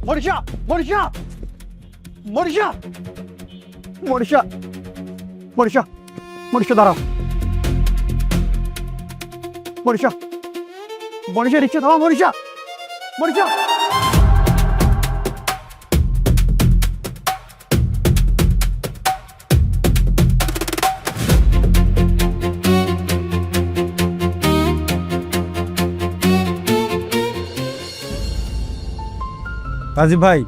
মনীষা মনীষা মনীষা মনীষা মনীষা মনীষা দাঁড়াও মনীষা মনীষা রিক্সা থামা মনীষা মনীষা রাজীব ভাই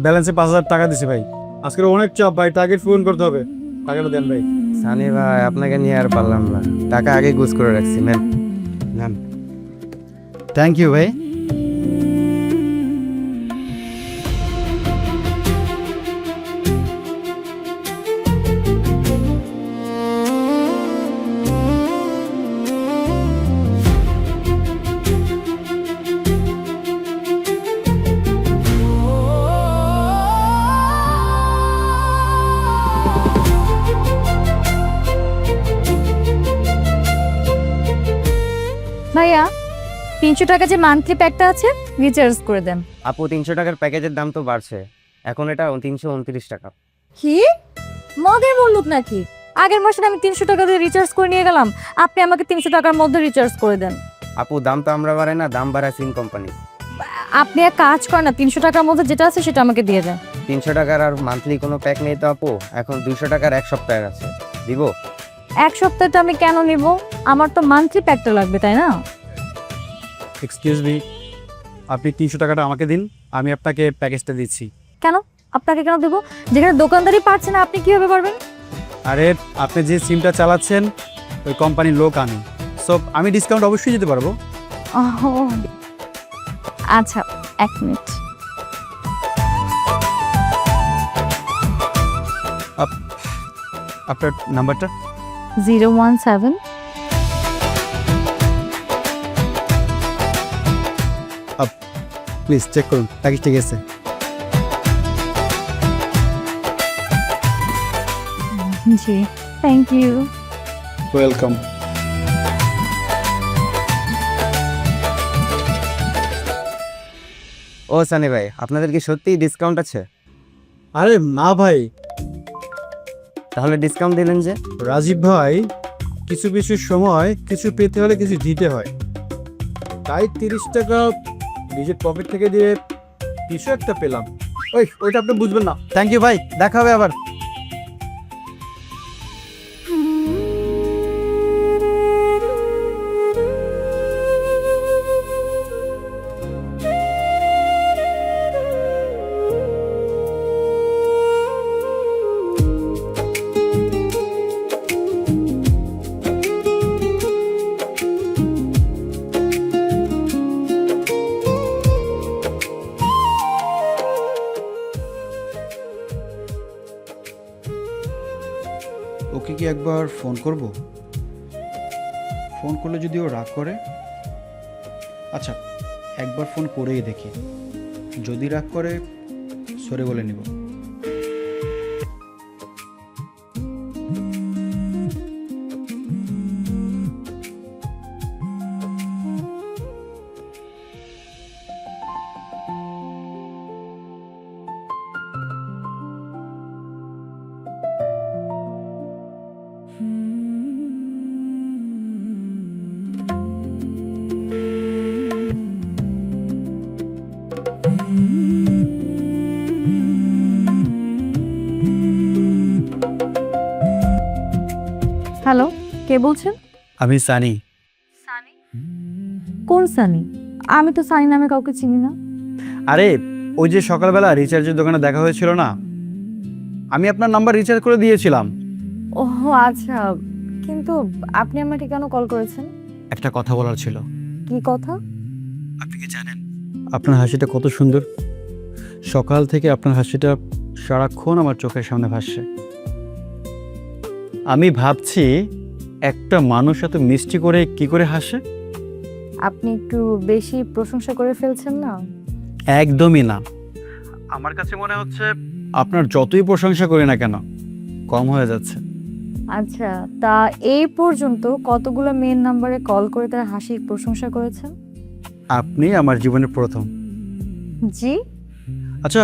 ব্যালেন্সে 5,000 টাকা দিছি ভাই। আজকের অনেক চাপ ভাই, টার্গেট পূরণ করতে হবে, টাকাটা দেন ভাই। সানি ভাই আপনাকে নিয়ে আর পারলাম না, টাকা আগে গুজ করে রাখছি। ম্যাম ম্যাম থ্যাংক ইউ ভাই। ভাইয়া 300 টাকা যে মান্থলি প্যাকটা আছে রিচার্জ করে দেন। আপু 300 টাকার প্যাকেজের দাম তো বাড়ছে, এখন এটা 329 টাকা। কি মদের মুল্লুক নাকি? আগের মাসে আমি 300 টাকা দিয়ে রিচার্জ করে নিয়ে গেলাম, আপনি আমাকে 300 টাকার মধ্যে রিচার্জ করে দেন। আপু দাম তো আমরা বাড়াই না, দাম বাড়ায় সিম কোম্পানি। আপনি এক কাজ করেন না, 300 টাকার মধ্যে যেটা আছে সেটা আমাকে দিয়ে দেন। 300 টাকার আর মান্থলি কোনো প্যাক নেই তো আপু, এখন 200 টাকার এক সপ্তাহের আছে, দিব? এক সপ্তাহটা আমি কেন নিব? আমার তো মান্থলি প্যাকটা লাগবে, তাই না? এক্সকিউজ মি, আপনি 300 টাকাটা আমাকে দিন, আমি আপনাকে প্যাকেজটা দিচ্ছি। কেন আপনাকে কেন দেবো? যেখানে দোকানদারি পারছে না আপনি কিভাবে পারবেন? আরে আপনি যে সিমটা চালাচ্ছেন ওই কোম্পানির লোক আমি, সো আমি ডিসকাউন্ট অবশ্যই দিতে পারবো। ওহ, আচ্ছা 1 মিনিট। আপনার নাম্বারটা? 017 প্লিজ চেক করুন, প্যাকেজ ঠিক আছে। জি থ্যাংক ইউ। ওয়েলকাম। ও সানি ভাই, আপনাদের কি সত্যিই ডিসকাউন্ট আছে? আরে না ভাই, তাহলে ডিসকাউন্ট দিলেন যে? রাজীব ভাই কিছু কিছু সময় কিছু পেতে হলে কিছু দিতে হয়, তাই 30 টাকা নিজের পকেট থেকে দিয়ে কিছু একটা পেলাম। ওইটা আপনি বুঝবেন না। থ্যাংক ইউ ভাই, দেখা হবে আবার। ওকে কি একবার ফোন করব? ফোন করলে যদি ও রাগ করে, আচ্ছা একবার ফোন করেই দেখি, যদি রাগ করে সরে বলে নিব। হ্যালো, কে বলছেন? আমি সানি। কোন সানি? আমি তো সানি নামে কাউকে চিনি না। আরে ওই যে সকালবেলা রিচার্জের দোকানে দেখা হয়েছিল না, আমি আপনার নাম্বার রিচার্জ করে দিয়েছিলাম। ওহ আচ্ছা, কিন্তু আপনি আমাকে কেন কল করেছেন? একটা কথা বলার ছিল। কি কথা? আপনি কি জানেন আপনার হাসিটা কত সুন্দর? সকাল থেকে আপনার হাসিটা সারাক্ষণ আমার চোখের সামনে ভাসছে। আমি ভাবছি একটা মানুষ এত মিষ্টি করে কি করে হাসে? আপনি একটু বেশি প্রশংসা করে ফেলছেন না? একদমই না, আমার কাছে মনে হচ্ছে আপনার যতই প্রশংসা করি না কেন কম হয়ে যাচ্ছে। আচ্ছা, তা এই পর্যন্ত কতগুলো মেয়ের নাম্বারে কল করে তার হাসির প্রশংসা করেছেন? আপনি আমার জীবনের প্রথম। জি, আচ্ছা,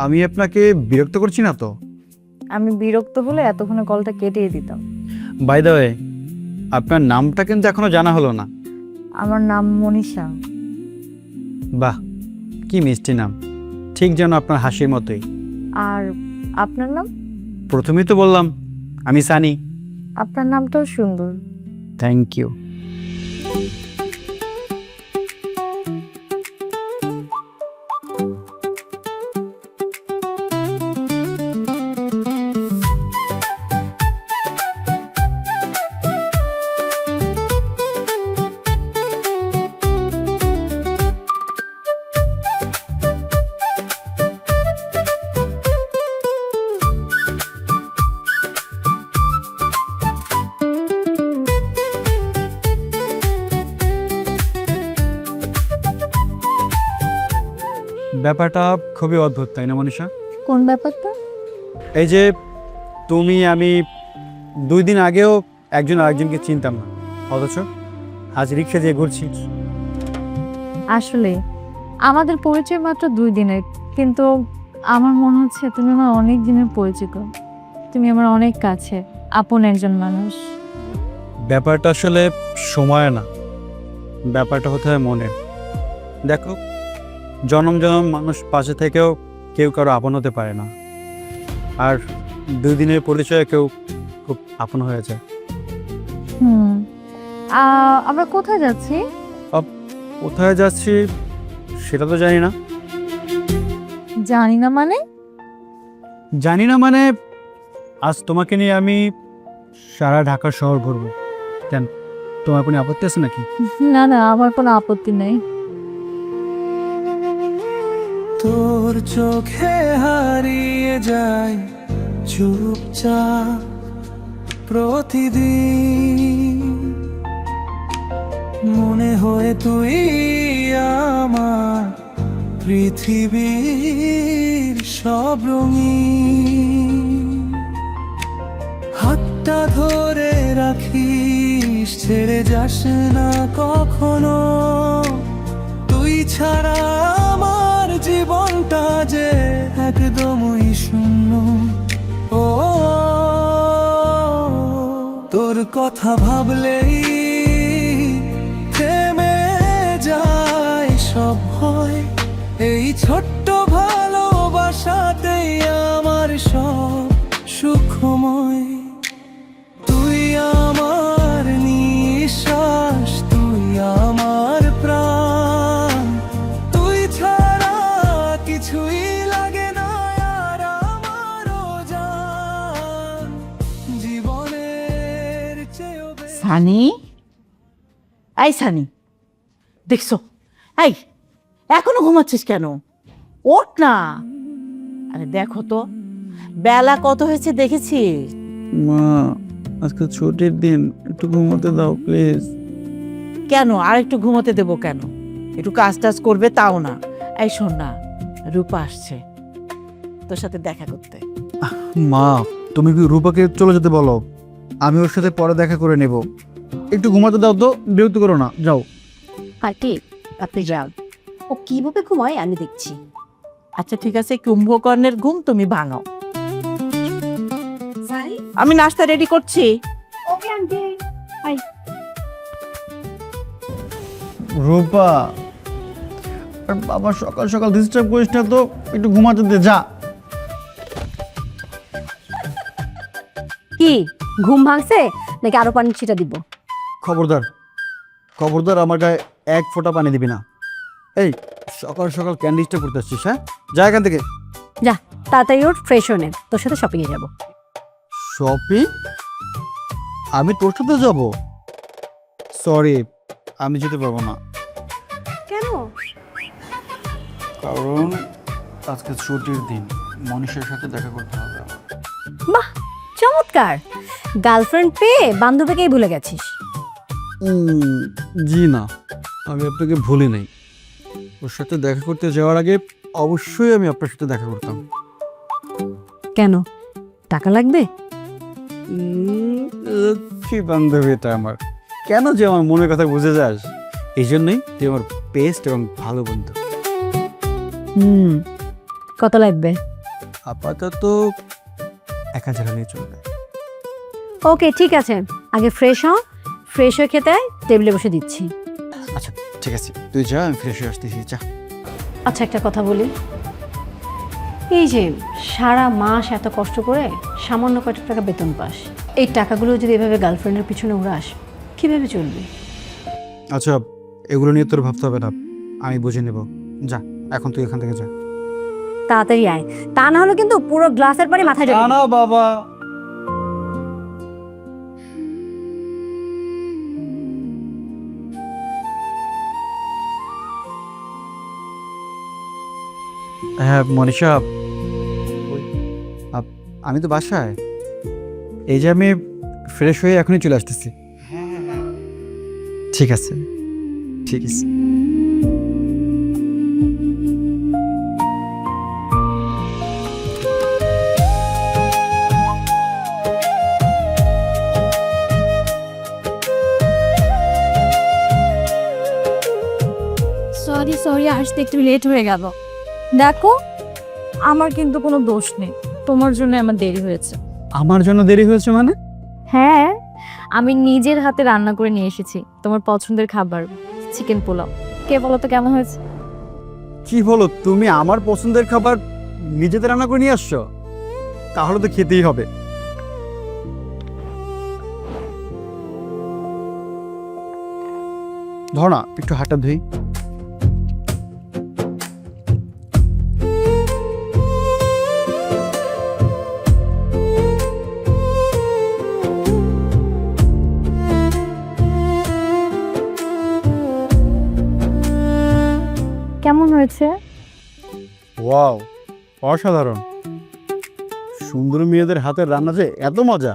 আমি আপনাকে বিরক্ত করছি না তো? আমি বিরক্ত হলে এতক্ষণে কলটা কেটেই দিতাম। বাই দ্য ওয়ে, আপনার নামটা কিন্তু এখনো জানা হলো না। আমার নাম মনীষা। বাহ, কি মিষ্টি নাম, ঠিক যেন আপনার হাসির মতোই। আর আপনার নাম? প্রথমেই তো বললাম আমি সানি। আপনার নামটাও সুন্দর। Thank you. ব্যাপারটা খুবই অদ্ভুত, তাই না মনীষা? কোন ব্যাপারটা? এই যে তুমি, আমি 2 দিন আগেও একজন আরেকজনকে চিনতাম না, অথচ আজ রিক্সা দিয়ে ঘুরছি। আসলে আমাদের পরিচয় মাত্র 2 দিনের, কিন্তু আমার মনে হচ্ছে তুমি আমার অনেক দিনের পরিচিত। তুমি আমার অনেক কাছে, আপন একজন মানুষ। ব্যাপারটা আসলে সময় না, ব্যাপারটা হতে হয় মনের। দেখো, জনম জনম মানুষ পাশে থেকেও কেউ কারো আপন হতে পারে না, আর 2 দিনের পরিচয়ে কেউ খুব আপন হয়ে যায়। আমরা কোথায় যাচ্ছি? কোথায় যাচ্ছি সেটা তো জানি না। জানি না মানে? জানি না মানে আজ তোমাকে নিয়ে আমি সারা ঢাকা শহর ঘুরবো। কেন, তোমার কোনো আপত্তি আছে নাকি? না না, আমার কোনো আপত্তি নেই। তোর চোখে হারিয়ে যায় চুপচাপ প্রতিদিন, মনে হয় তুই আমার পৃথিবীর সব রঙিন। হাতটা ধরে রাখিস, ছেড়ে যাস না কখনো, তুই ছাড়া আমার জীবনটা যে একদমই শূন্য। ও তোর কথা ভাবলেই থেমে যায় সব ভয়, এই ছোট্ট ভালোবাসাতেই আমার সব সুখময়। তুই আমার নিঃশ্বাস, তুই আমার প্রাণ, তুই ছাড়া কিছুই লাগে না আর আমারও জান, জীবনের চেয়েও বেশি। সানি, এই সানি, দেখছো? এই এখনো ঘুমাচ্ছিস কেন? ওঠ না। আরে দেখো তো বেলা কত হয়েছে দেখেছিস? মা, আজকে ছুটির দিন, একটু ঘুমোতে দাও প্লিজ। কেন আর একটু ঘুমোতে দেবো কেন? একটু কাজ টাজ করবে তাও না। এই শোন না, রূপা আসছে তোর সাথে দেখা করতে। মা, তুমি কি রূপাকে চলে যেতে বলো? আমি ওর সাথে পরে দেখা করে নেব। একটু ঘুমাতে দাও তো, বিরক্ত করো না, যাও। আন্টি আপনি যান, ও কিভাবে ঘুমায় আমি দেখছি। আচ্ছা ঠিক আছে, কুম্ভকর্ণের ঘুম তুমি ভাঙাও। আমি নাস্তা রেডি করছি। রূপা, আর বাবা সকাল সকাল ডিস্টার্ব করিস না তো, একটু ঘুমাতে দে, যা। কি ঘুম ভাঙছে নাকি আরো পানি ছিটা দিব? খবরদার, খবরদার, আমার গায়ে 1 ফোঁটা পানি দিবি না। এই সকাল সকাল কেন ডিস্টার্ব করতে আসছিস? হ্যাঁ, যা এখান থেকে। যা তাড়াতাড়ি ওর, ফ্রেশ হয়ে নে, তোর সাথে শপিং এ যাবো। শপিং? আমি তোর সাথে যাব? সরি, আমি যেতে পারবো না। কেন? কারণ আজকে ছুটির দিন, মনীষের সাথে দেখা করতে হবে আমার। বাহ চমৎকার, গার্লফ্রেন্ড পেয়ে বান্ধবীকেই ভুলে গেছিস। জি না, আমি আপনাকে ভুলি নাই। ওর সাথে দেখা করতে যাওয়ার আগে অবশ্যই আমি আপনার সাথে দেখা করতাম। কেন, টাকা লাগবে? কি বান্ধবী এটা আমার, কেন যে আমার মনের কথা বুঝে যাস, এই জন্যই তুই আমার বেস্ট এবং ভালো বন্ধু। কত লাগবে? আপাতত 1000 নিয়ে চলবে। ওকে ঠিক আছে, আগে ফ্রেশ হও, ফ্রেশ হয়ে খেতে আয়, টেবিলে বসে দিচ্ছি। আচ্ছা ঠিক আছে, তুই যা, আমি ফ্রেশ হয়ে আসতেছি, যা। আচ্ছা একটা কথা বলি, এই যে সারা মাস এত কষ্ট করে সামান্য কত টাকা বেতন পাস, এই টাকাগুলো যদি এভাবে গার্লফ্রেন্ডের পিছনে উড়াস কিভাবে চলবি? আচ্ছা এগুলো নিয়ে তোর ভাবতে হবে না, আমি বুঝে নেব। যা, এখন তুই এখান থেকে যা। তাড়াতাড়ি আয়, তা না হলে কিন্তু পুরো গ্লাসের পানি মাথায় যাবে। না বাবা, হ্যাঁ মনীষা, আমি তো বাসায়, এই যে আমি ফ্রেশ হয়ে এখনই চলে আসতেছি। ঠিক আছে ঠিক আছে। সরি আসতে একটু লেট হয়ে গেল। দেখো আমার কিন্তু কোনো দোষ নেই, তোমার জন্য আমার দেরি হয়েছে। আমার জন্য দেরি হয়েছে মানে? হ্যাঁ, আমি নিজের হাতে রান্না করে নিয়ে এসেছি তোমার পছন্দের খাবার, চিকেন পোলাও। কে বলো তো কেমন হয়েছে? কি বলো, তুমি আমার পছন্দের খাবার নিজেদের রান্না করে নিয়ে আসছো? তাহলে তো খেতেই হবে। ধর না, একটু হাতটা ধুই। কেমন হয়েছে? ওয়াও, অসাধারণ। সুন্দর মেয়েদের হাতের রান্না যে এত মজা,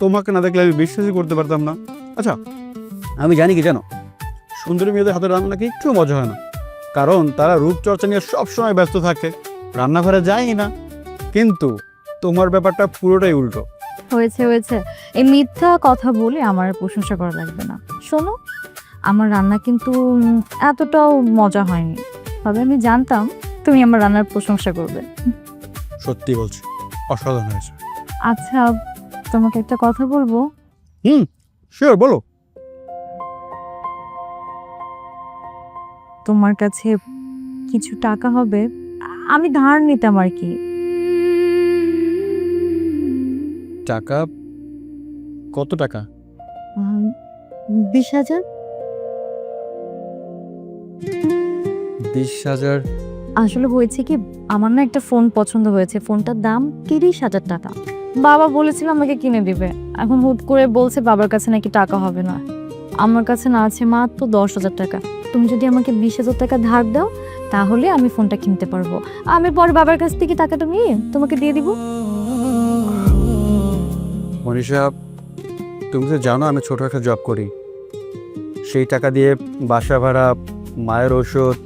তোমাকে না দেখলে আমি বিশ্বাসই করতে পারতাম না। আচ্ছা আমি জানি কি জানো, সুন্দরী মেয়েদের হাতের রান্না নাকি একটু মজা হয় না, কারণ তারা রূপচর্চা নিয়ে সবসময় ব্যস্ত থাকে, রান্নাঘরে যায়ই না। কিন্তু তোমার ব্যাপারটা পুরোটাই উল্টো। হয়েছে হয়েছে, এই মিথ্যা কথা বলে আমার প্রশংসা করা লাগবে না। শোনো, আমার রান্না কিন্তু এতটাও মজা হয়নি, তবে আমি জানতাম তুমি আমার রান্নার প্রশংসা করবে। সত্যি বলছি, অসাধারণ হয়েছে। আচ্ছা তোমাকে একটা কথা বলবো। শিওর, বলো। তোমার কাছে কিছু টাকা হবে, আমি ধার নিতাম আর কি। টাকা? কত টাকা? 20,000। 20,000? আসলে হয়েছে কি, আমার না একটা ফোন পছন্দ হয়েছে, ফোনটার দাম 30,000 টাকা। বাবা বলেছিল আমাকে কিনে দিবে, এখন হুট করে বলছে বাবার কাছে নাকি টাকা হবে না। আমার কাছে না আছে মাত্র 10,000 টাকা। তুমি যদি আমাকে 20,000 টাকা ধার দাও তাহলে আমি ফোনটা কিনতে পারবো। আমি পরে বাবার কাছ থেকে টাকাটা নিয়ে তোমাকে দিয়ে দিব। মনীষা, তুমি তো জানো আমি ছোট একটা জব করি, সেই টাকা দিয়ে বাসা ভাড়া, মায়ের ওষুধ,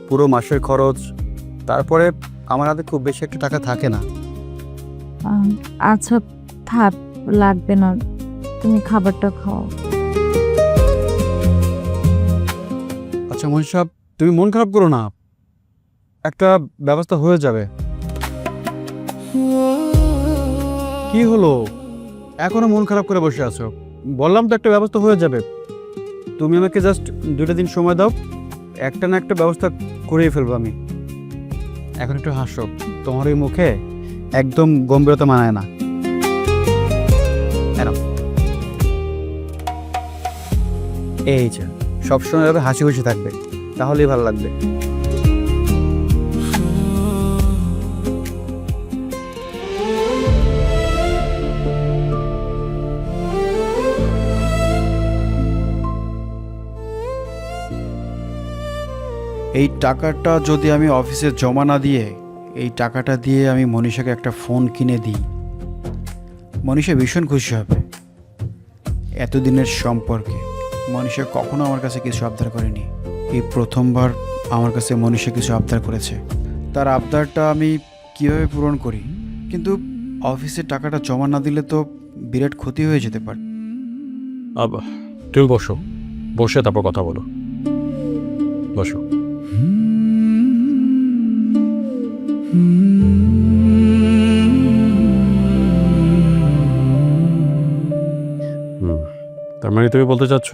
পুরো মাসের খরচ, তারপরে আমার হাতে খুব বেশি একটা টাকা থাকে না। আচ্ছা থাক, লাগবে না, তুমি খাবারটা খাও। আচ্ছা মনীষা, তুমি মন খারাপ করো না, একটা ব্যবস্থা হয়ে যাবে। কি হলো, এখনো মন খারাপ করে বসে আছো? বললাম তো একটা ব্যবস্থা হয়ে যাবে। তুমি আমাকে জাস্ট 2টা দিন সময় দাও, একটা না একটা ব্যবস্থা করেই ফেলবো আমি। এখন একটু হাসো, তোমার ওই মুখে একদম গম্ভীরতা মানায় না। এই যে সবসময় এভাবে হাসি খুশি থাকবে, তাহলেই ভালো লাগবে। এই টাকাটা যদি আমি অফিসে জমা না দিয়ে, এই টাকাটা দিয়ে আমি মনীষাকে একটা ফোন কিনে দিই, মনীষা ভীষণ খুশি হবে। এতদিনের সম্পর্কে মনীষা কখনো আমার কাছে কিছু আবদার করেনি, এই প্রথমবার আমার কাছে মনীষা কিছু আবদার করেছে। তার আবদারটা আমি কিভাবে পূরণ করি, কিন্তু অফিসে টাকাটা জমা না দিলে তো বিরাট ক্ষতি হয়ে যেতে পারে। তুমি বসো, বসে তারপর কথা বলো, বসো। তার মানে তুমি বলতে চাচ্ছ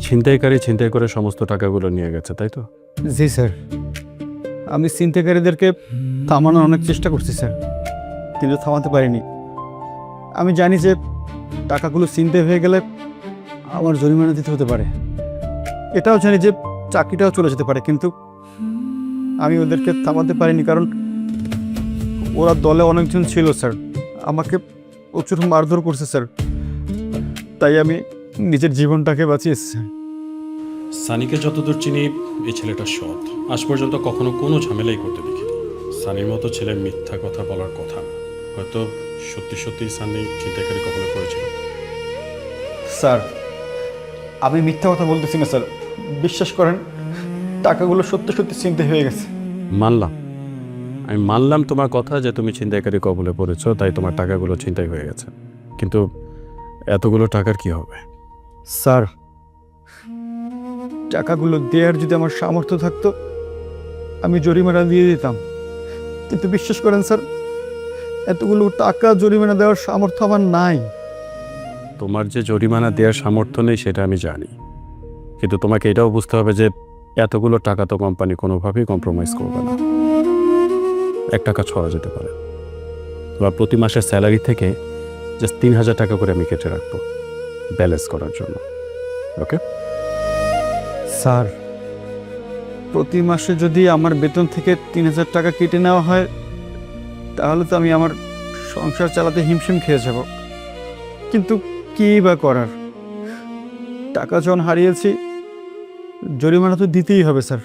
ছিনতাইকারী ছিনতাই করে সমস্ত টাকাগুলো নিয়ে গেছে, তাই তো? জি স্যার, আমি ছিনতাইকারীদেরকে থামানোর অনেক চেষ্টা করছি স্যার, কিন্তু থামাতে পারিনি। আমি জানি যে টাকাগুলো ছিনতাই হয়ে গেলে আমার জরিমানা দিতে হতে পারে, এটাও জানি যে চাকরিটাও চলে যেতে পারে, কিন্তু আমি ওদেরকে থামাতে পারিনি কারণ ওরা দলে অনেকজন ছিল স্যার, আমাকে প্রচুর মারধর করছে স্যার, তাই আমি নিজের জীবনটাকে বাঁচিয়েছি স্যার। সানিকে যতদূর চিনি এই ছেলেটা সৎ, আজ পর্যন্ত কখনো কোনো ঝামেলাই করতে দেখিনি। সানির মতো ছেলে মিথ্যা কথা বলার কথা না, হয়তো সত্যি সত্যি সানি ছিনতাইকারী কখনো করেছিল। স্যার আমি মিথ্যা কথা বলতেছি না স্যার, বিশ্বাস করেন টাকাগুলো সত্যি সত্যি ছিনতাই হয়ে গেছে। আমি মানলাম তোমার কথা যে তুমি ছিনতাইকারী কবলে পড়েছো, তাই তোমার টাকাগুলো ছিনতাই হয়ে গেছে, কিন্তু এতগুলো টাকার কি হবে? স্যার টাকাগুলো দেওয়ার যদি আমার সামর্থ্য থাকতো আমি জরিমানা দিয়ে দিতাম, কিন্তু বিশ্বাস করেন স্যার এতগুলো টাকা জরিমানা দেওয়ার সামর্থ্য আমার নাই। তোমার যে জরিমানা দেওয়ার সামর্থ্য নেই সেটা আমি জানি, কিন্তু তোমাকে এটাও বুঝতে হবে যে এতগুলো টাকা তো কোম্পানি কোনোভাবেই কম্প্রোমাইজ করবে না। 1 টাকা ছড়া যেতে পারে। তোমার প্রতি মাসের স্যালারি থেকে জাস্ট 3000 টাকা করে আমি কেটে রাখবো ব্যালেন্স করার জন্য, ওকে? স্যার প্রতি মাসে যদি আমার বেতন থেকে 3000 টাকা কেটে নেওয়া হয় তাহলে তো আমি আমার সংসার চালাতে হিমশিম খেয়ে যাব, কিন্তু কী বা করার, টাকা যখন হারিয়েছি জরিমানা তো দিতেই হবে স্যার।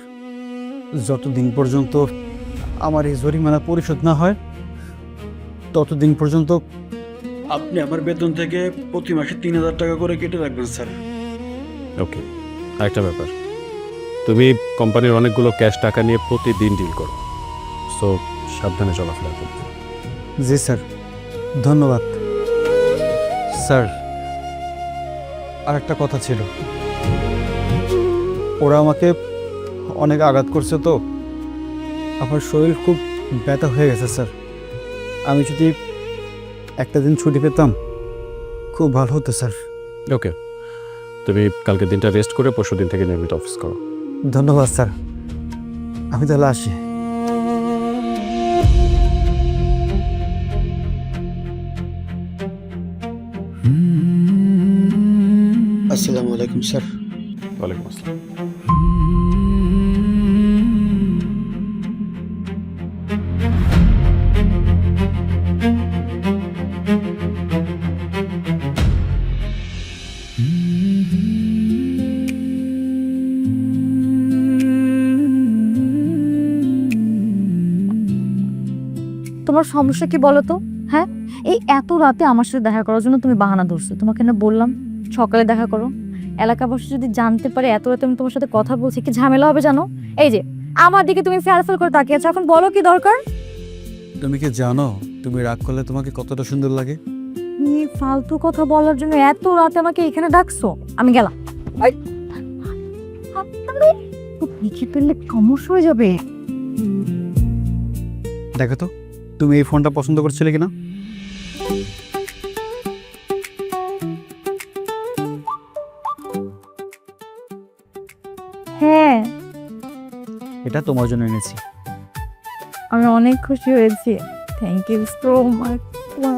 যতদিন পর্যন্ত আমার এই জরিমানা পরিশোধ না হয় ততদিন পর্যন্ত আপনি আমার বেতন থেকে প্রতি মাসে 3000 টাকা করে কেটে রাখবেন স্যার। ওকে, আরেকটা ব্যাপার, তুমি কোম্পানির অনেকগুলো ক্যাশ টাকা নিয়ে প্রতিদিন ডিল করো, সো সাবধানে চলাফেরা করবে। জি স্যার, ধন্যবাদ স্যার। আর একটা কথা ছিল, ওরা আমাকে অনেক আঘাত করছে তো আমার শরীর খুব ব্যথা হয়ে গেছে স্যার, আমি যদি একটা দিন ছুটি পেতাম খুব ভালো হতো স্যার। ওকে, তুমি কালকে দিনটা রেস্ট করে পরশু দিন থেকে নিয়মিত অফিস করো। ধন্যবাদ স্যার, আমি তাহলে আসি। আসসালামু আলাইকুম স্যার। ওয়ালাইকুম আসসালাম। তোমার সমস্যা কি বলো তো? হ্যাঁ, এই এত রাতে আমার সাথে দেখা করার জন্য তুমি বাহানা ধরছো। তোমাকে না বললাম সকালে দেখা করো? এলাকাবাসী যদি জানতে পারে এত রাতে আমি তোমার সাথে কথা বলছি, কি ঝামেলা হবে জানো? এই যে আমার দিকে তুমি ফেল করে তাকিয়ে আছো, এখন বলো কি দরকার? তুমি কি জানো তুমি রাগ করলে তোমাকে কতটা সুন্দর লাগে? এই ফালতু কথা বলার জন্য এত রাতে আমাকে এখানে ডাকছো? আমি গেলাম। লিখে ফেললে সমস্যা হয়ে যাবে। দেখো তো তুমি এই ফোনটা পছন্দ করছিলে কিনা? হ্যাঁ, এটা তোমার জন্য এনেছি। আমি অনেক খুশি হয়েছি। Thank you so much.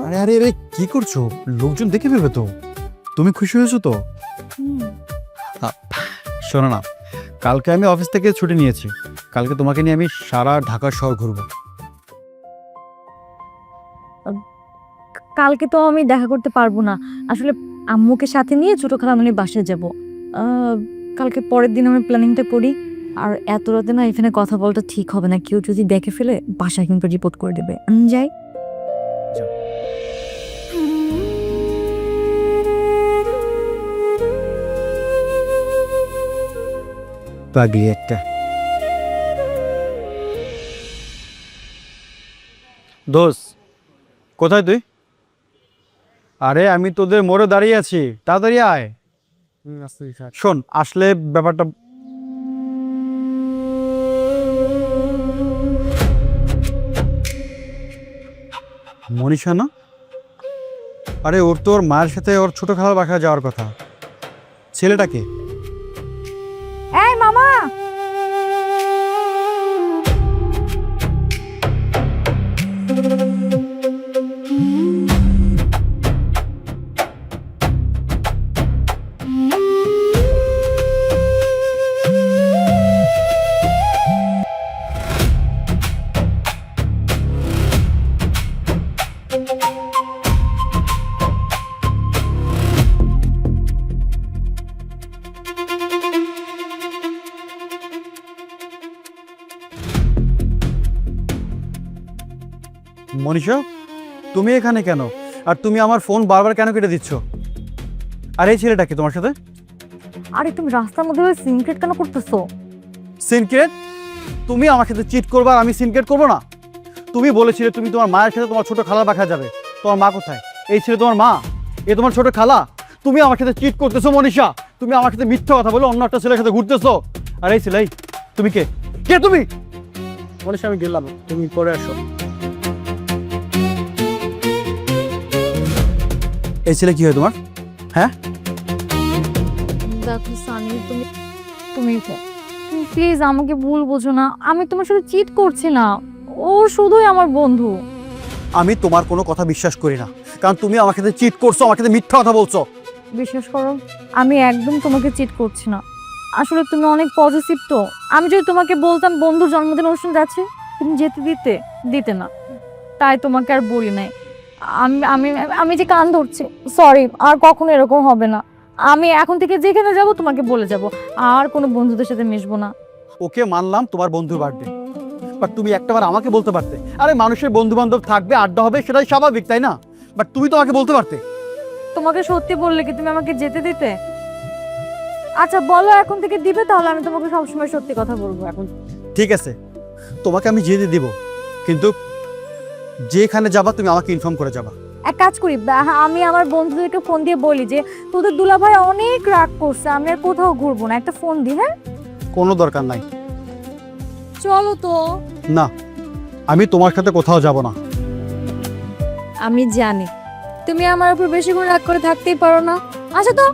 আরে আরে আরে কি করছো? লোকজন দেখে ফেলবে তো। তুমি খুশি হয়েছো তো? শোনো না, কালকে আমি অফিস থেকে ছুটি নিয়েছি, কালকে তোমাকে নিয়ে আমি সারা ঢাকা শহর ঘুরবো। কালকে তো আমি দেখা করতে পারবো না, আসলে আম্মুকে সাথে নিয়ে ছোট খালামণির বাসায় যাব। কালকে পরের দিন আমি প্ল্যানিংটা করি। আর এত রাতে না এখানে কথা বলটা ঠিক হবে না, কেউ যদি দেখে ফেলে বাসায় কিন্তু রিপোর্ট করে দেবে। আমি যাই। পাগলি একটা। দোস্ত কোথায় তুই? আরে আমি তোদের মোড়ে দাঁড়িয়ে আছি, তাড়াতাড়ি আয়। শোন, আসলে ব্যাপারটা মনীষা না? আরে ওর তো ওর মায়ের সাথে ওর ছোট খালার বাসায় যাওয়ার কথা। ছেলেটাকে এই মামা, মনীষা, তুমি এখানে কেন? আর তুমি আমার ফোন বারবার কেন কেটে দিচ্ছ? আর এই ছেলেটাকে তোমার সাথে? আরে তুমি রাস্তার মধ্যে সিনক্রেট কেন করতেছো? সিনক্রেট? তুমি আমার সাথে চিট করবে আর আমি সিনক্রেট করবো না? তুমি বলেছিলে তুমি তোমার মায়ের সাথে তোমার ছোট খালা বাসা যাবে। তোমার মা কোথায়? এই ছেলে তোমার মা, এ তোমার ছোট খালা। তুমি আমার সাথে চিট করতেছো মনীষা। তুমি আমার সাথে মিথ্যা কথা বলে অন্য একটা ছেলের সাথে ঘুরতেছো। আর এই ছেলে, তুমি কে? কে তুমি? মনীষা, আমি গেলাম, তুমি পরে আসো। এই ছেলে কি হয় তোমার? হ্যাঁ, দেখো সানি, তুমি প্লিজ আমাকে ভুল বোঝো না। আমি তোমার সাথে চিট করছি না, ও শুধুই আমার বন্ধু। আমি তোমার কোনো কথা বিশ্বাস করি না, কারণ তুমি আমার সাথে চিট করছো, আমার সাথে মিথ্যা কথা বলছো। বিশ্বাস করো, আমি একদম তোমাকে চিট করছি না। আসলে তুমি অনেক পজিটিভ। তো আমি যদি তোমাকে বলতাম বন্ধুর জন্মদিন অনুষ্ঠান যাচ্ছে, তুমি যেতে দিতে না, তাই তোমাকে আর বলি নাই। আমি আমি আমি যে কান ধরছি, সরি, আর কখনো এরকম হবে না। আমি এখন থেকে যেখানে যাব তোমাকে বলে যাব, আর কোনো বন্ধুদের সাথে মিশবো না। ওকে মানলাম তোমার বন্ধুর বার্থডে, বাট তুমি একটাবার আমাকে বলতে পারতে। আরে মানুষের বন্ধু বান্ধব থাকবে, আড্ডা হবে, সেটাই স্বাভাবিক, তাই না? বাট তুমি তো আমাকে বলতে পারতে। তোমাকে সত্যি বললে কি তুমি আমাকে যেতে দিতে? আচ্ছা বলো, এখন থেকে দিবে? তাহলে আমি তোমাকে সবসময় সত্যি কথা বলবো। এখন ঠিক আছে, তোমাকে আমি যেতে দিব, কিন্তু যেখানে যাবা তুমি আমাকে ইনফর্ম করে যাবা। এক কাজ করি, আমি আমার বন্ধুদেরকে ফোন দিয়ে বলি যে তোদের দুলাভাই অনেক রাগ করছে, আমি আর কোথাও ঘুরবো না, একটা ফোন দি। হ্যাঁ, কোনো দরকার নাই। চলো তো। না, আমি তোমার সাথে কোথাও যাব না। আমি জানি তুমি আমার উপর বেশি করে রাগ করে থাকতেই পারো না। আসো তো,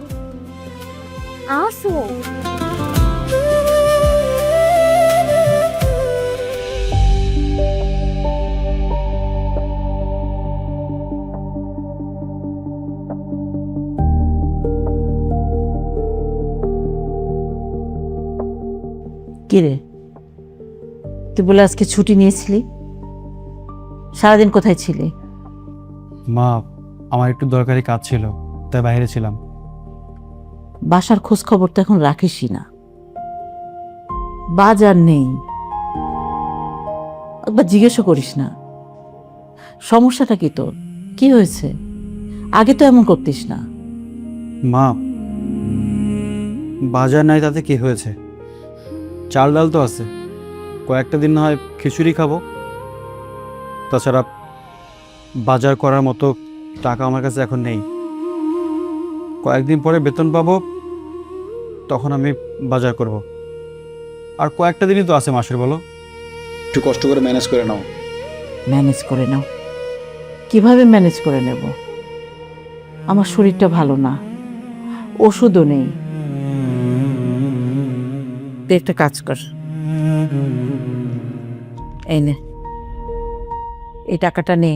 আসো। কিরে, তুই বলে আজকে ছুটি নিয়েছিলি? সারাদিন কোথায় ছিলি? মা, আমার একটু দরকারি কাজ ছিল, তাই বাইরে ছিলাম। বাসার খোঁজ খবর তো এখন রাখিসই না, বাজার নেই, একবার জিজ্ঞেসও করিস না। সমস্যাটা কি তোর? কি হয়েছে? আগে তো এমন করতিস না। মা, বাজার নাই তাতে কি হয়েছে? চাল ডাল তো আছে, কয়েকটা দিন না হয় খিচুড়ি খাবো। তাছাড়া বাজার করার মতো টাকা আমার কাছে এখন নেই। কয়েকদিন পরে বেতন পাবো, তখন আমি বাজার করব। আর কয়েকটা দিনই তো আছে মাসের, বলো? একটু কষ্ট করে ম্যানেজ করে নাও। ম্যানেজ করে নাও? কিভাবে ম্যানেজ করে নেব? আমার শরীরটা ভালো না, ওষুধও নেই। তুই একটা কাজ কর, এই নে, এই টাকাটা নে,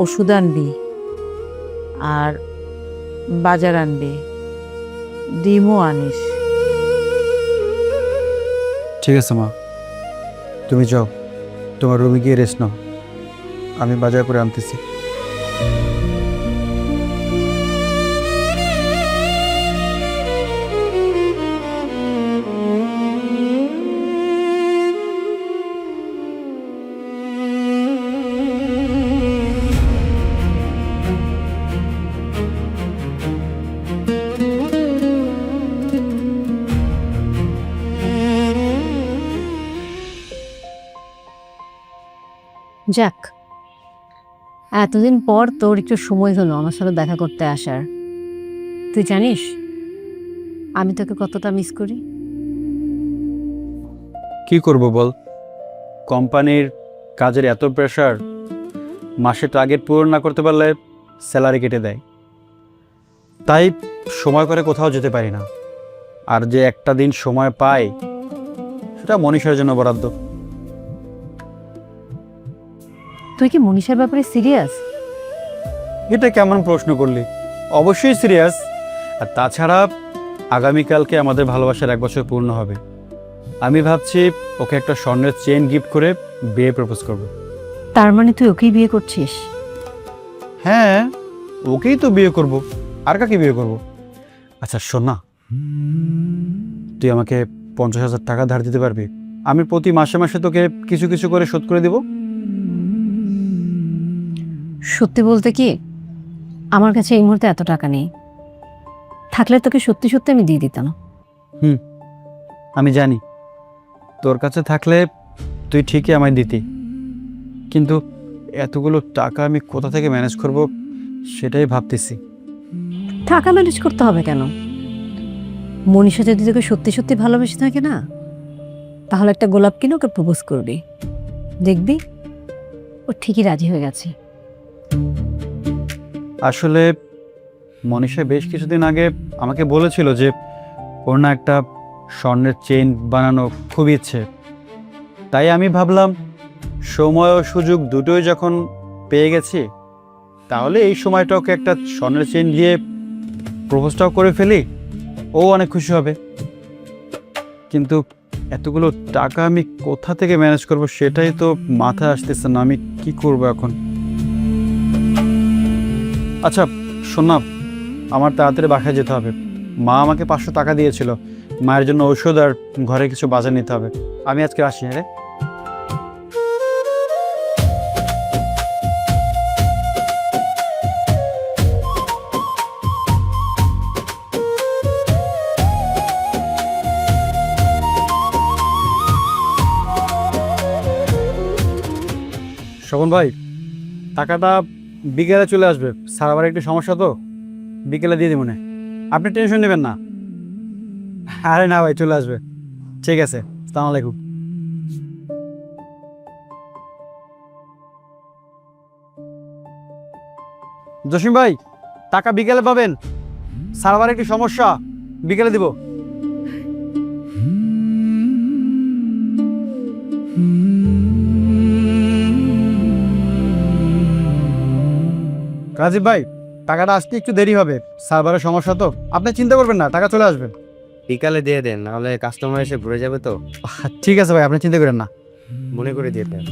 ওষুধ আনবি আর বাজার আনবি, ডিমও আনিস। ঠিক আছে মা, তুমি যাও, তোমার রুমে গিয়ে রেস্ট নাও, আমি বাজার করে আনতেছি। যাক, এতদিন পর তোর একটু সময় হলো আমার সাথে দেখা করতে আসার। তুই জানিস আমি তোকে কতটা মিস করি? কি করব বল, কোম্পানির কাজের এত প্রেশার, মাসে টার্গেট পূরণ না করতে পারলে স্যালারি কেটে দেয়। তাই সময় করে কোথাও যেতে পারি না। আর যে একটা দিন সময় পাই সেটা মনীষার জন্য বরাদ্দ। তুই কি মনীষার ব্যাপারে সিরিয়াস? এটা কেমন প্রশ্ন করলি? অবশ্যই সিরিয়াস। আর তাছাড়া আগামীকালকে আমাদের ভালোবাসার 1 বছর পূর্ণ হবে। আমি ভাবছি ওকে একটা স্বর্ণের চেইন গিফট করে বিয়ে প্রপোজ করব। তার মানে তুই ওকেই বিয়ে করছিস? হ্যাঁ, ওকেই তো বিয়ে করব, আর কাকে বিয়ে করব? আচ্ছা শোন না, তুই আমাকে 50,000 টাকা ধার দিতে পারবি? আমি প্রতি মাসে মাসে তোকে কিছু কিছু করে শোধ করে দেব। সত্যি বলতে কি, আমার কাছে এই মুহূর্তে এত টাকা নেই। থাকলে তোকে সত্যি সত্যি আমি দিয়ে দিতাম। আমি জানি তোর কাছে থাকলে তুই ঠিকই আমায় দিতি, কিন্তু এতগুলো টাকা আমি কোথা থেকে ম্যানেজ করব সেটাই ভাবতেছি। টাকা ম্যানেজ করতে হবে কেন? মনীষা যদি তোকে সত্যি সত্যি ভালোবেসে থাকে না, তাহলে একটা গোলাপ কিনে ওকে প্রপোজ করবি, দেখবি ও ঠিকই রাজি হয়ে গেছে। আসলে মনীষা বেশ কিছুদিন আগে আমাকে বলেছিল যে ওর না একটা স্বর্ণের চেইন বানানো খুব ইচ্ছে। তাই আমি ভাবলাম সময় ও সুযোগ দুটোই যখন পেয়ে গেছি, তাহলে এই সময়টা ওকে একটা স্বর্ণের চেইন দিয়ে প্রপোজটাও করে ফেলি, ও অনেক খুশি হবে। কিন্তু এতগুলো টাকা আমি কোথা থেকে ম্যানেজ করব সেটাই তো মাথায় আসতেছে না। আমি কি করব এখন? আচ্ছা শোন না, আমার তাড়াতাড়ি বাসায় যেতে হবে। মা আমাকে 500 টাকা দিয়েছিল, মায়ের জন্য ঔষধ আর ঘরে কিছু বাজার নিতে হবে। আমি আজকে আসি। হ্যাঁ রে। শোভন ভাই, টাকাটা বিকেলে চলে আসবে। স্যার আবার একটু সমস্যা তো, বিকেলে দিয়ে দিব মনে। আপনি টেনশন নেবেন না। আরে না ভাই, চলে আসবে। ঠিক আছে, আসসালামু আলাইকুম। জসিম ভাই, টাকা বিকেলে পাবেন। স্যার আবার একটু সমস্যা, বিকেলে দিব। রাজীব ভাই, টাকাটা আসতে একটু দেরি হবে, সার্ভারের সমস্যা তো। আপনি চিন্তা করবেন না, টাকা চলে আসবে। বিকালে দিয়ে দেন, নাহলে কাস্টমার এসে ঘুরে যাবে তো। ঠিক আছে ভাই, আপনি চিন্তা করেন না। মনে করে দিয়ে দেন।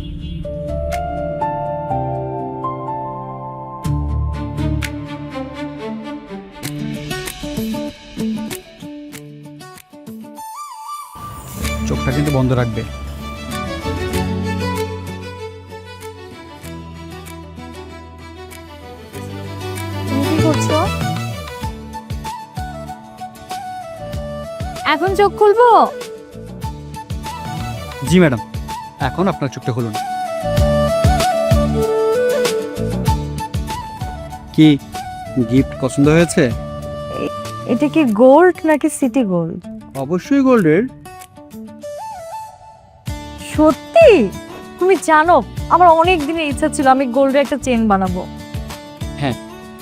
চোখটা কিন্তু বন্ধ রাখবে। তুমি কি করছো? এখন চোখ খুলবো? জি ম্যাডাম, এখন আপনার চোখটা খুলুন। কি গিফট পছন্দ হয়েছে? এটা কি গোল্ড নাকি সিটি গোল্ড? অবশ্যই গোল্ডের। সত্যি? তুমি জানো আমার অনেক দিনের ইচ্ছা ছিল আমি গোল্ডের একটা চেন বানাবো। হ্যাঁ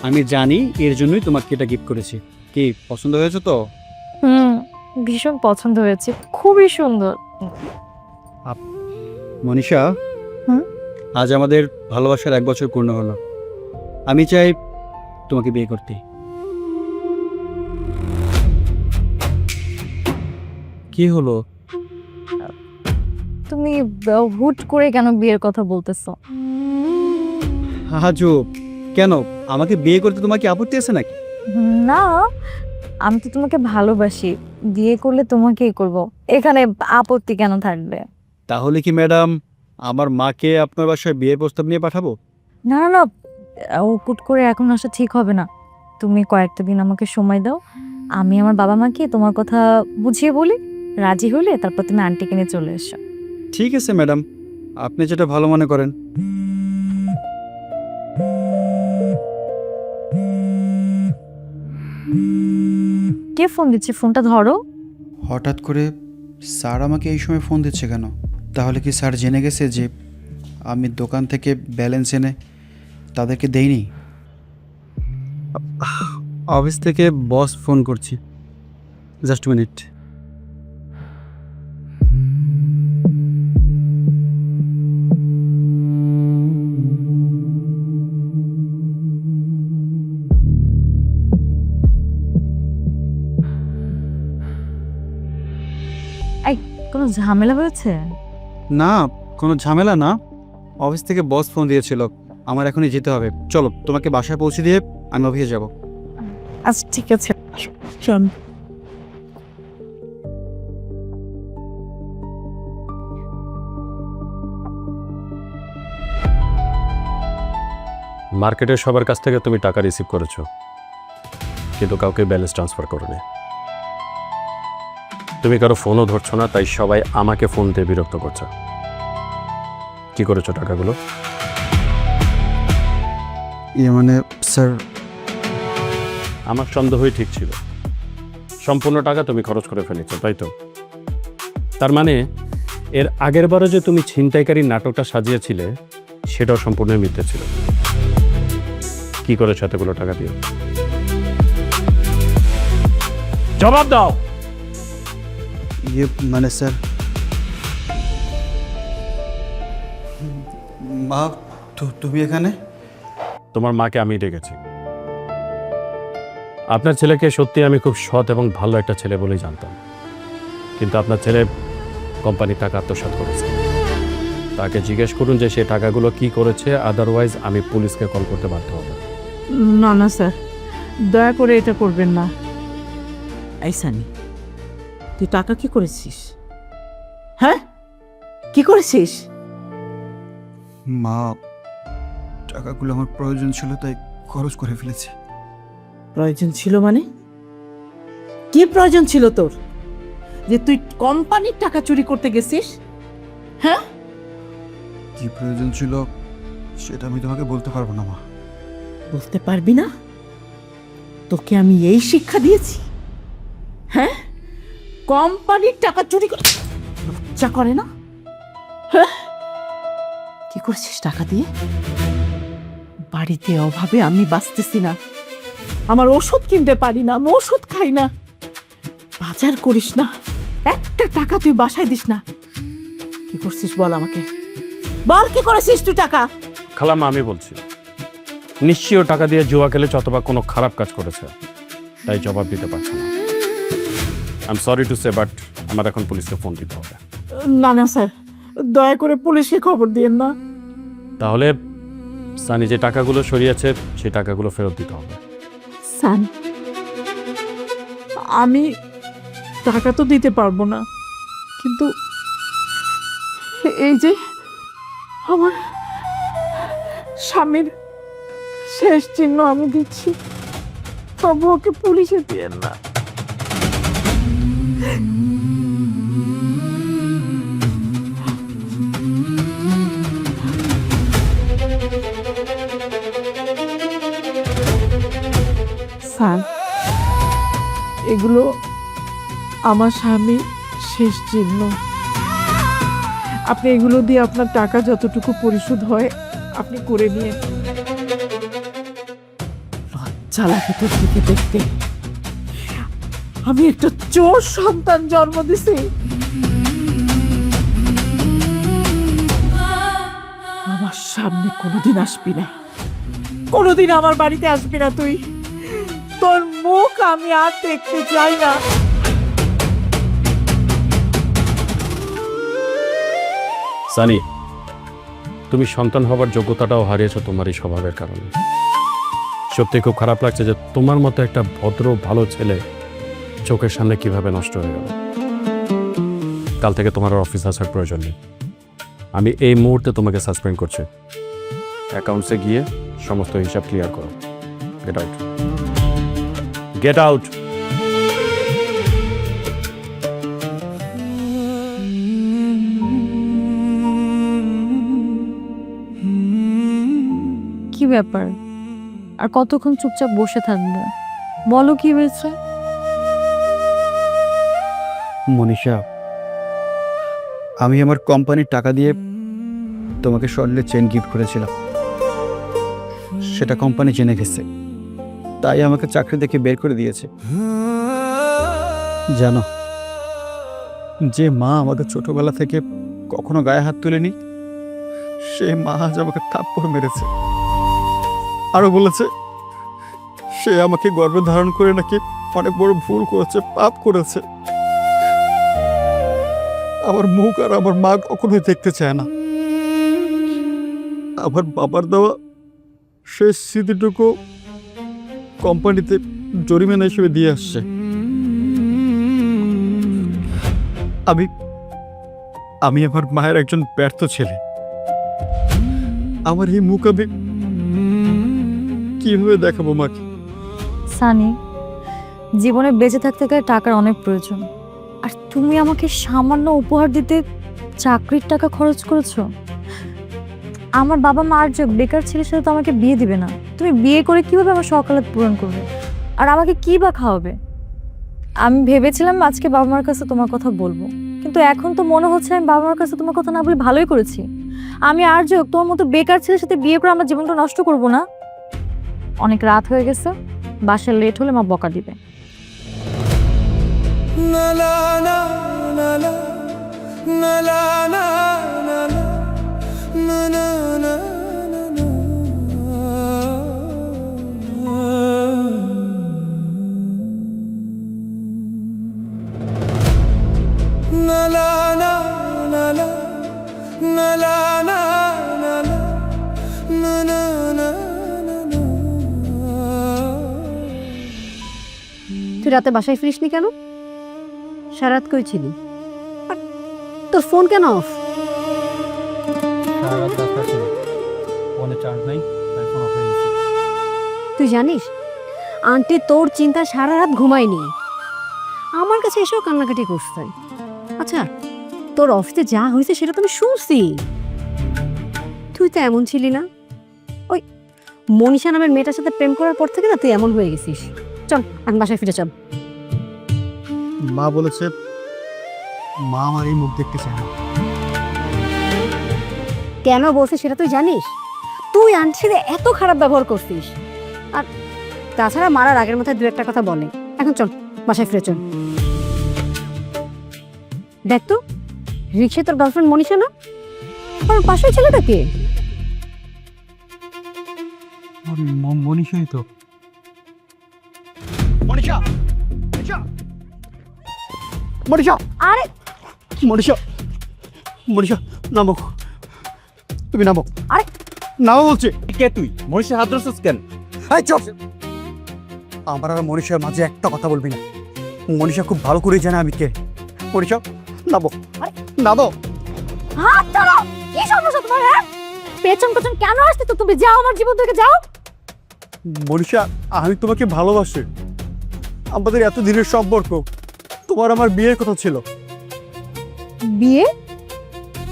আমি জানি, এর জন্যই তোমাকে এটা গিফট করেছি। কি পছন্দ হয়েছে তো? ভীষণ পছন্দ হয়েছে, খুবই সুন্দর। মনীষা, হুম? আজ আমাদের ভালোবাসার 1 বছর পূর্ণ হলো। আমি চাই তোমাকে বিয়ে করতে। কি হলো? তুমি হুট করে কেন বিয়ের কথা বলতেছো? হাজব, কেন? আমাকে বিয়ে করতে তোমার কি আপত্তি আছে নাকি? না, আমি তো তোমাকে ভালোবাসি, বিয়ে করলে তোমাকেই করব, এখানে আপত্তি কেন থাকবে? তাহলে কি ম্যাডাম আমার মাকে আপনার বাসায় বিয়ের প্রস্তাব নিয়ে পাঠাবো? না না না, ও হুট করে এখন আসা ঠিক হবে না। তুমি কয়েকটা দিন আমাকে সময় দাও, আমি আমার বাবা মাকে তোমার কথা বুঝিয়ে বলি, রাজি হলে তারপর তুমি আন্টিকে নিয়ে চলে এসো। ঠিক আছে ম্যাডাম, আপনি যেটা ভালো মনে করেন। কে ফোন দিচ্ছে? ফোনটা ধরো। হঠাৎ করে স্যার আমাকে এই সময় ফোন দিচ্ছে কেন? তাহলে কি স্যার জেনে গেছে যে আমি দোকান থেকে ব্যালেন্স এনে তাদেরকে দেইনি? অফিস থেকে বস ফোন করছি, জাস্ট মিনিট। এই কোনো ঝামেলা হয়েছে? না, কোনো ঝামেলা না, অফিস থেকে বস ফোন দিয়েছিল, আমার এখনই যেতে হবে। চলো, তোমাকে বাসায় পৌঁছে দিয়ে আমি অফিসে যাব। আচ্ছা ঠিক আছে, শোন। মার্কেটের সবার কাছ থেকে তুমি টাকা রিসিভ করেছো, কিন্তু কাউকে ব্যালেন্স ট্রান্সফার করোনি। তুমি কারো ফোনও ধরছো না, তাই সবাই আমাকে ফোন দিয়ে বিরক্ত করছে। কি করেছো টাকাগুলো? মানে স্যার, আমার সন্দেহই ঠিক ছিল, সম্পূর্ণ টাকা তুমি খরচ করে ফেলেছো, তাই তো? তার মানে এর আগের বারও যে তুমি ছিনতাইকারী নাটকটা সাজিয়েছিলে সেটাও সম্পূর্ণ মিথ্যে ছিল। কি করেছো এতগুলো টাকা দিয়ে? জবাব দাও। মানে স্যার, মা তুমি এখানে? তোমার মাকে আমি ডেকেছি। আপনার ছেলেকে সত্যি আমি খুব সৎ এবং ভালো একটা ছেলে বলেই জানতাম, কিন্তু আপনার ছেলে কোম্পানির টাকা আত্মসাৎ করেছে। তাকে জিজ্ঞেস করুন যে সে টাকাগুলো কি করেছে, আদারওয়াইজ আমি পুলিশকে কল করতে বাধ্য হব। না না স্যার, দয়া করে এটা করবেন না। এই সানি, তুই টাকা কি করেছিস? হ্যাঁ, কি করেছিস? মা, টাকাগুলো আমার প্রয়োজন ছিল তাই খরচ করে ফেলেছি। প্রয়োজন ছিল মানে? কি প্রয়োজন ছিল তোর যে তুই কোম্পানির টাকা চুরি করতে গেছিস? হ্যাঁ, কি প্রয়োজন ছিল সেটা আমি তোমাকে বলতে পারবো না মা। বলতে পারবি না? তোকে আমি এই শিক্ষা দিয়েছি? হ্যাঁ, কোম্পানির টাকা চুরি করে লজ্জা করে না? হ্যাঁ, কি করছিস টাকা দিয়ে? বাড়িতে অভাবে আমি বাঁচতেছি না, আমার ওষুধ কিনতে পারি না, আমি ওষুধ খাই না, বাজার করিস না, একটা টাকা তুই বাসায় দিস না। কি করছিস বল আমাকে, বল কি করেছিস তুই টাকা? খালাম্মা, আমি বলছি, নিশ্চয়ই টাকা দিয়ে জুয়া খেলেছে অথবা কোনো খারাপ কাজ করেছে, তাই জবাব দিতে পারছে না। I am sorry to say, but আমার এখন পুলিশকে ফোন দিতে হবে। না না স্যার, দয়া করে পুলিশকে খবর দিয়েন না। তাহলে সানি যে টাকাগুলো সরিয়েছে সেই টাকাগুলো ফেরত দিতে হবে। সান, আমি টাকা তো দিতে পারবো না, কিন্তু এই যে আমার স্বামীর শেষ চিহ্ন আমি দিচ্ছি, তবু ওকে পুলিশে দিয়েন না। স্যার, এগুলো আমার স্বামীর শেষ চিহ্ন। আপনি এগুলো দিয়ে আপনার টাকা যতটুকু পরিশোধ হয় আপনি করে নিয়ে। লজ্জা লাগে তোর দিকে দেখতে। আমি একটা চোর সন্তান জন্ম দিছি। আমার সামনে কোনোদিন আসবি না, কোনোদিন আমার বাড়িতে আসবি না তুই। তোর মুখ আমি আর দেখতে চাই না। সানি, তুমি সন্তান হবার যোগ্যতাটাও হারিয়েছো তোমার এই স্বভাবের কারণে। সত্যি খুব খারাপ লাগছে যে তোমার মতো একটা ভদ্র ভালো ছেলে চোখের সামনে কিভাবে নষ্ট হয়ে গেল। কাল থেকে তোমার আর অফিস আসার প্রয়োজন নেই। আমি এই মুহূর্তে তোমাকে সাসপেন্ড করছি। অ্যাকাউন্টসে গিয়ে সমস্ত হিসাব ক্লিয়ার করো। Get out, get out. কি ব্যাপার? আর কতক্ষণ চুপচাপ বসে থাকবে? বলো কি হয়েছে? মনীষা, আমি আমার কোম্পানির টাকা দিয়ে তোমাকে স্বর্ণের চেন গিফট করেছিলাম, সেটা কোম্পানি জেনে গেছে। তাই আমাকে চাকরি থেকে বের করে দিয়েছে। জানো, যে মা আমাকে ছোটবেলা থেকে কখনো গায়ে হাত তুলেনি, সে মা আজ আমাকে থাপ্পড় মেরেছে। আরো বলেছে সে আমাকে গর্ভে ধারণ করে নাকি অনেক বড় ভুল করেছে, পাপ করেছে। আমার মুখ আর আমার মা কখনোই দেখতে চায় না। আমার বাবার দেওয়া শেষ স্মৃতিটুকু কোম্পানিতে জরিমানা হিসেবে দিয়ে আসছে। আমি আমি আমার মায়ের একজন ব্যর্থ ছেলে। আমার এই মুখ আমি কিভাবে দেখাবো মাকে? সানি, জীবনে বেঁচে থাকতে গেলে টাকার অনেক প্রয়োজন, আর তুমি আমাকে সামান্য উপহার দিতে চাকরির টাকা খরচ করেছো। আমার বাবা মা আর যে বেকার ছেলের সাথে তো আমাকে বিয়ে দিবে না। তুমি বিয়ে করে কিভাবে আমার সকালাত পূরণ করবে, আর আমাকে কি বা খাওয়াবে? আমি ভেবেছিলাম আজকে বাবা মার কাছে তোমার কথা বলবো, কিন্তু এখন তো মনে হচ্ছে আমি বাবা মার কাছে তোমার কথা না বলে ভালোই করেছি। আমি আর যে তোমার মতো বেকার ছেলের সাথে বিয়ে করে আমার জীবনটা নষ্ট করব না। অনেক রাত হয়ে গেছে, বাসায় লেট হলে মা বকা দিবে। না না না না না না না না না না না তুই রাতে বাসায় ফিরিসনি কেন? সারা রাত কই ছিলি? আর তোর ফোন কেন অফ? ফোনে চার্জ নাই, তাই ফোন অফ হয়ে গেছে। তুই জানিস আন্টি তোর চিন্তা সারা রাত ঘুমায়নি, আমার কাছে এসেও কান্নাকাটি করছে। আচ্ছা, তোর অফিসে যা হয়েছে সেটা তো আমি শুনছি। তুই তো এমন ছিলি না। ওই মনীষা নামের মেয়েটার সাথে প্রেম করার পর থেকে না তুই এমন হয়ে গেছিস। চল আমি বাসায় ফিরে চল। মা বলেছে মা আমার এই মুখ দেখতে চায় না। কেন বলছিস সেটা তুই জানিস? তুই আন্টির সাথে এত খারাপ ব্যবহার করছিস। আর তাছাড়া মারার আগের মাথায় দু একটা কথা বলে। এখন চল বাসায় ফিরে চল। দেখ তো, রিক্সায় তোর গার্লফ্রেন্ড মনীষা না? আমার পাশের ছেলেটা কে? মনীষাই তো। মনীষা, মনীষা, মনীষা, আরে মনীষা, মনীষা, নামো, তুমি নামো। আরে নামো বলছি। কে তুই? মনীষা হাত ধরছিস কেন? এই চুপ! আমার আর মনীষার মাঝে একটা কথা বলবি না। মনীষা খুব ভালো করে জানে আমি কে। মনীষা, নামো, নামো। হাত ধরো! কি সমস্যা তোমার? হ্যাঁ, পেছন পেছন কেন আসতে? তো তুমি যাও, আমার জীবন থেকে যাও। মনীষা, আমি তোমাকে ভালোবাসি। আমাদের এত দিনের সম্পর্ক, তোমার আমার বিয়ের কথা ছিল। বিয়ে?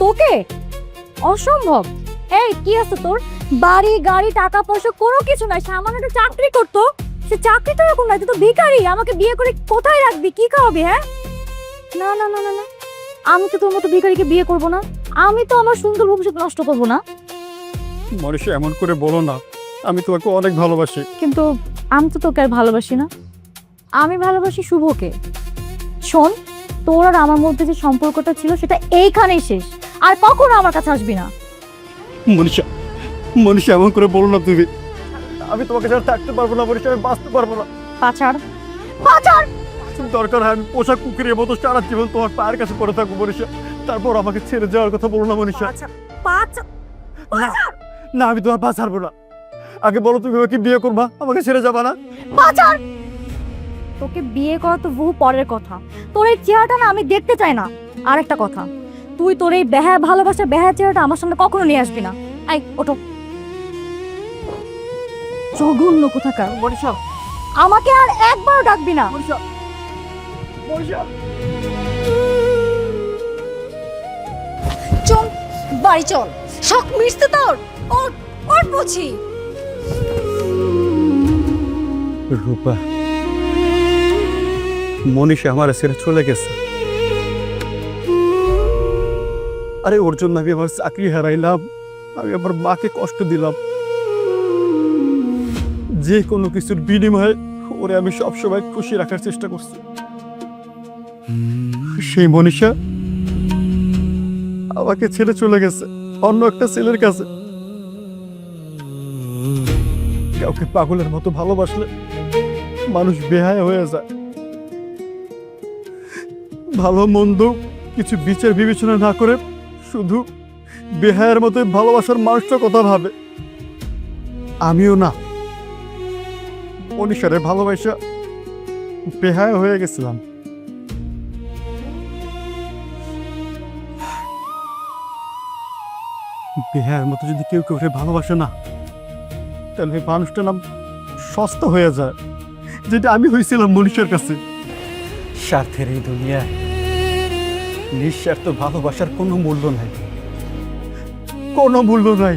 তোকে? অসম্ভব। এই কি আছে তোর? বাড়ি গাড়ি টাকা পয়সা কোনো কিছু নাই, সামান্য একটা চাকরি করতো। সে চাকরিটা এখন নাই, তুই তো ভিখারি। আমাকে বিয়ে করে কোথায় রাখবি, কি খাওয়াবি? হ্যাঁ, না না না না না, আমি তো তোর মতো ভিখারিকে বিয়ে করব না। আমি তো আমার সুন্দর ভবিষ্যৎ নষ্ট করব না। মনীষা, এমন করে বলো না, আমি তোমাকে অনেক ভালোবাসি। কিন্তু আমি তো তোকে আর ভালোবাসি না, আমি ভালোবাসি শুভকে। শোন, তোর আর আমার মধ্যে যে সম্পর্কটা ছিল সেটা এইখানেই শেষ, আর কখনো আমার কাছে আসবি না। মনীষা, মনীষা, এমন করে বলো না তুমি। আমি তোমাকে ছাড়া থাকতে পারবো না মনীষা, আমি বাঁচতে পারবো না। পাচার পাচার! দরকার হয় আমি পোশাক কুকুরের মতো সারা জীবন তোমার পায়ের কাছে পড়ে থাকবো মনীষা, তারপর আমাকে ছেড়ে যাওয়ার কথা বলো না মনীষা। পাচার! না, আমি তোমার পা ছাড়বো না। আগে বলো তুমি আমাকে বিয়ে করবা, আমাকে ছেড়ে যাবা না? পাচার! তোকে বিয়ে করা তো বহু পরের কথা, তোর এই চেহারাটা না আমি দেখতে চাই না। আর একটা কথা, তুই তোর এই বেহায়া ভালোবাসা বেহায়া চেহারাটা আমার সামনে কখনো নিয়ে আসবি না। আই ওঠো। জঘন্য কোথাকার। মনীষা, আমাকে আর একবারও ডাকবি না। মনীষা, মনীষা। চল বাড়ি চল, শখ মিটতে তোর। ওর ওর বুঝি। রূপা, মনীষা আমার ছেড়ে চলে গেছে। আরে ওর জন্য আমি আমার চাকরি হারাইলাম, আমি আমার মাকে কষ্ট দিলাম। যে কোনো কিছুর বিনিময়ে ওরে আমি সবসময় খুশি রাখার চেষ্টা করছি। সেই মনীষা আমাকে ছেড়ে চলে গেছে অন্য একটা ছেলের কাছে। কাউকে পাগলের মতো ভালোবাসলে মানুষ বেহায়া হয়ে যায়। ভালো মন্দ কিছু বিচার বিবেচনা না করে শুধু বেহায়ের মতো ভালোবাসার মানুষটার কথা ভাবে। আমিও না মনীষারে ভালোবাসা বেহায়া হয়ে গেছিলাম। বেহায়ের মতো যদি কেউ কেউ ভালোবাসে না, তাহলে ওই মানুষটার নাম সস্তা হয়ে যায়, যেটা আমি হয়েছিলাম মনীষার কাছে। স্বার্থের এই দুনিয়ায় নিঃস্বার্থ ভালোবাসার কোনো মূল্য নাই, কোনো মূল্য নাই।